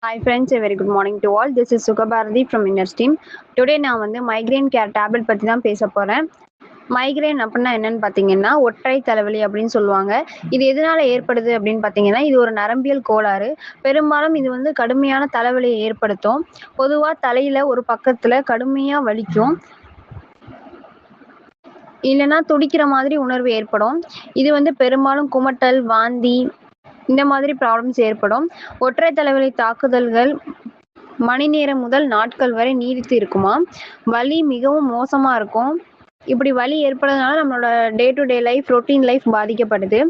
Hi friends, a very good morning to all. This is Sukhabharati from Inners Team. Today நான் வந்து migraine care tablet பற்றி தான் பேச போகிறேன். மைக்ரேன் அப்படின்னா என்னன்னு பார்த்தீங்கன்னா ஒற்றை தலைவலி அப்படின்னு சொல்லுவாங்க. இது எதனால ஏற்படுது அப்படின்னு பார்த்தீங்கன்னா இது ஒரு நரம்பியல் கோளாறு. பெரும்பாலும் இது வந்து கடுமையான தலைவலியை ஏற்படுத்தும். பொதுவாக தலையில் ஒரு பக்கத்தில் கடுமையாக வலிக்கும், இல்லைன்னா துடிக்கிற மாதிரி உணர்வு ஏற்படும். இது வந்து பெரும்பாலும் குமட்டல், வாந்தி இந்த மாதிரி ப்ராப்ளம்ஸ் ஏற்படும். ஒற்றை தலைவலி தாக்குதல்கள் மணி நேரம் முதல் நாட்கள் வரை நீடித்து இருக்குமாம். வலி மிகவும் மோசமா இருக்கும். இப்படி வலி ஏற்படுறதுனால நம்மளோட day to day life, routine life பாதிக்கப்படுது.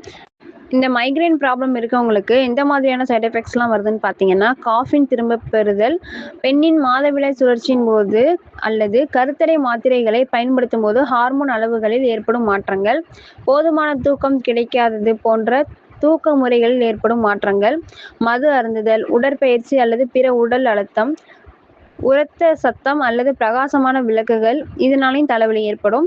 இந்த மைக்ரேன் ப்ராப்ளம் இருக்கவங்களுக்கு எந்த மாதிரியான சைட் எஃபெக்ட்ஸ்லாம் வருதுன்னு பார்த்தீங்கன்னா, காஃபின் திரும்ப பெறுதல், பெண்ணின் மாதவிடாய் சுழற்சியின் போது அல்லது கருத்தடை மாத்திரைகளை பயன்படுத்தும் போது ஹார்மோன் அளவுகளில் ஏற்படும் மாற்றங்கள், போதுமான தூக்கம் கிடைக்காதது போன்ற தூக்க முறைகளில் ஏற்படும் மாற்றங்கள், மது அருந்துதல், உடற்பயிற்சி அல்லது பிற உடல் அழுத்தம், உரத்த சத்தம் அல்லது பிரகாசமான விளக்குகள் இதனாலையும் தலைவலி ஏற்படும்.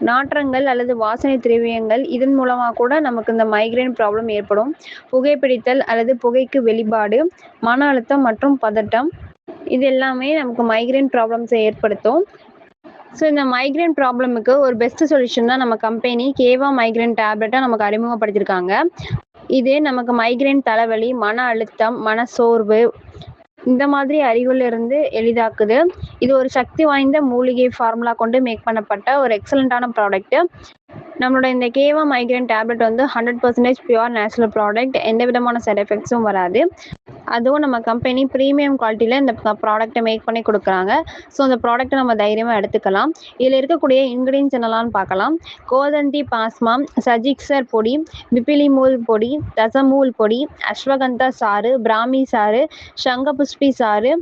நாற்றங்கள் அல்லது வாசனை திரவியங்கள் இதன் மூலமாக கூட நமக்கு இந்த மைக்ரேன் ப்ராப்ளம் ஏற்படும். புகைப்பிடித்தல் அல்லது புகைக்கு வெளிப்பாடு, மன அழுத்தம் மற்றும் பதட்டம் இது எல்லாமே நமக்கு மைக்ரேன் ப்ராப்ளம்ஸை ஏற்படுத்தும். ஸோ இந்த மைக்ரேன் ப்ராப்ளமுக்கு ஒரு பெஸ்ட் சொல்யூஷன் தான் நம்ம கம்பெனி கேவா மைக்ரேன் டேப்லெட்டை நமக்கு அறிமுகப்படுத்தியிருக்காங்க. இது நமக்கு மைக்ரேன், தலைவலி, மன அழுத்தம், மனசோர்வு இந்த மாதிரி அறிகுறிலிருந்து எளிதாக்குது. இது ஒரு சக்தி வாய்ந்த மூலிகை ஃபார்முலா கொண்டு மேக் பண்ணப்பட்ட ஒரு எக்ஸலண்ட்டான ப்ராடக்ட்டு. நம்மளோட இந்த கேவா மைக்ரேன் டேப்லெட் வந்து 100% பியூர் நேச்சுரல் ப்ராடக்ட். எந்த விதமான சைட் எஃபெக்ட்ஸும் வராது. அதுவும் நம்ம கம்பெனி ப்ரீமியம் குவாலிட்டியில் இந்த ப்ராடக்ட்டை மேக் பண்ணி கொடுக்குறாங்க. ஸோ அந்த ப்ராடக்ட்டை நம்ம தைரியமாக எடுத்துக்கலாம். இதில் இருக்கக்கூடிய இன்க்ரீடியன்ஸ் என்னெல்லாம் பார்க்கலாம். கோதண்டி பாஸ்மா, சஜிக்சர் பொடி, பிப்பிலிமூல் பொடி, தசமூல் பொடி, அஸ்வகந்தா சாறு, பிராமி சாறு, சங்கபுஷ்பி சாறு,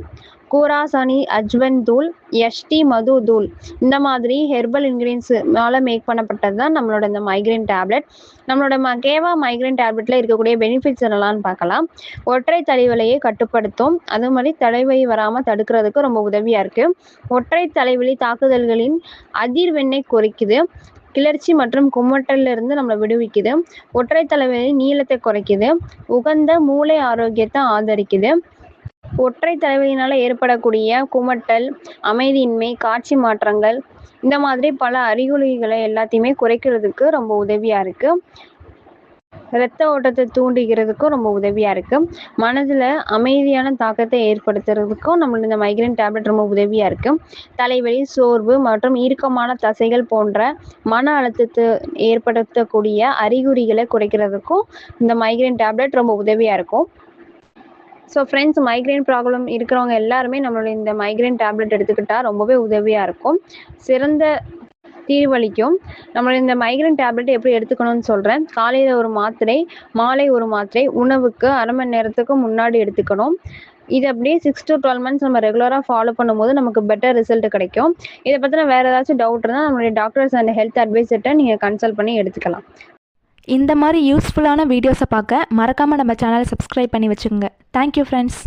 கூராசானி அஜ்வன் தூள், எஸ்டி மது தூள் இந்த மாதிரி ஹெர்பல் இன்க்ரீடியன்ஸ்னால மேக் பண்ணப்பட்டது தான் நம்மளோட இந்த மைக்ரேன் டேப்லெட். நம்மளோட கேவா மைக்ரேன் டேப்லெட்டில் இருக்கக்கூடிய பெனிஃபிட்ஸ் என்னெல்லாம் பார்க்கலாம். ஒற்றை தலைவலியை கட்டுப்படுத்தும், அது மாதிரி தலைவலி வராமல் தடுக்கிறதுக்கு ரொம்ப உதவியாக இருக்குது. ஒற்றை தலைவலி தாக்குதல்களின் அதிர்வெண்ணை குறைக்குது, கிளர்ச்சி மற்றும் குமட்டலிருந்து நம்மளை விடுவிக்குது. ஒற்றை தலைவலி நீளத்தை குறைக்குது, உகந்த மூளை ஆரோக்கியத்தை ஆதரிக்குது. ஒற்றை தலைவலியினால் ஏற்படக்கூடிய குமட்டல், அமைதியின்மை, காட்சி மாற்றங்கள் இந்த மாதிரி பல அறிகுறிகளை எல்லாத்தையுமே குறைக்கிறதுக்கு ரொம்ப உதவியாக இருக்குது. இரத்த ஓட்டத்தை தூண்டுகிறதுக்கும் ரொம்ப உதவியாக இருக்குது. மனதில் அமைதியான தாக்கத்தை ஏற்படுத்துறதுக்கும் நம்மளுக்கு இந்த மைக்ரேன் டேப்லெட் ரொம்ப உதவியாக இருக்குது. தலைவலி, சோர்வு மற்றும் இறுக்கமான தசைகள் போன்ற மன அழுத்தத்தை ஏற்படுத்தக்கூடிய அறிகுறிகளை குறைக்கிறதுக்கும் இந்த மைக்ரேன் டேப்லெட் ரொம்ப உதவியாக இருக்கும். ஸோ ஃப்ரெண்ட்ஸ், மைக்ரேன் ப்ராப்ளம் இருக்கிறவங்க எல்லாருமே நம்மளுடைய இந்த மைக்ரேன் டேப்லெட் எடுத்துக்கிட்டால் ரொம்பவே உதவியாக இருக்கும், சிறந்த தீர்வளிக்கும். நம்மளுடைய இந்த மைக்ரேன் டேப்லெட் எப்படி எடுத்துக்கணும்னு சொல்கிறேன். காலையில் ஒரு மாத்திரை, மாலை ஒரு மாத்திரை, உணவுக்கு அரை மணி நேரத்துக்கு முன்னாடி எடுத்துக்கணும். இது அப்படியே 6 to 12 months நம்ம ரெகுலராக ஃபாலோ பண்ணும்போது நமக்கு பெட்டர் ரிசல்ட் கிடைக்கும். இதை பற்றின வேறு ஏதாச்சும் டவுட் இருந்தால் நம்மளுடைய டாக்டர்ஸ் அண்ட் ஹெல்த் அட்வைசர்கிட்ட நீங்கள் கன்சல்ட் பண்ணி எடுத்துக்கலாம். இந்த மாதிரி யூஸ்ஃபுல்லான வீடியோஸை பார்க்க மறக்காமல் நம்ம சேனலை சப்ஸ்கிரைப் பண்ணி வச்சுக்கோங்க. Thank you friends.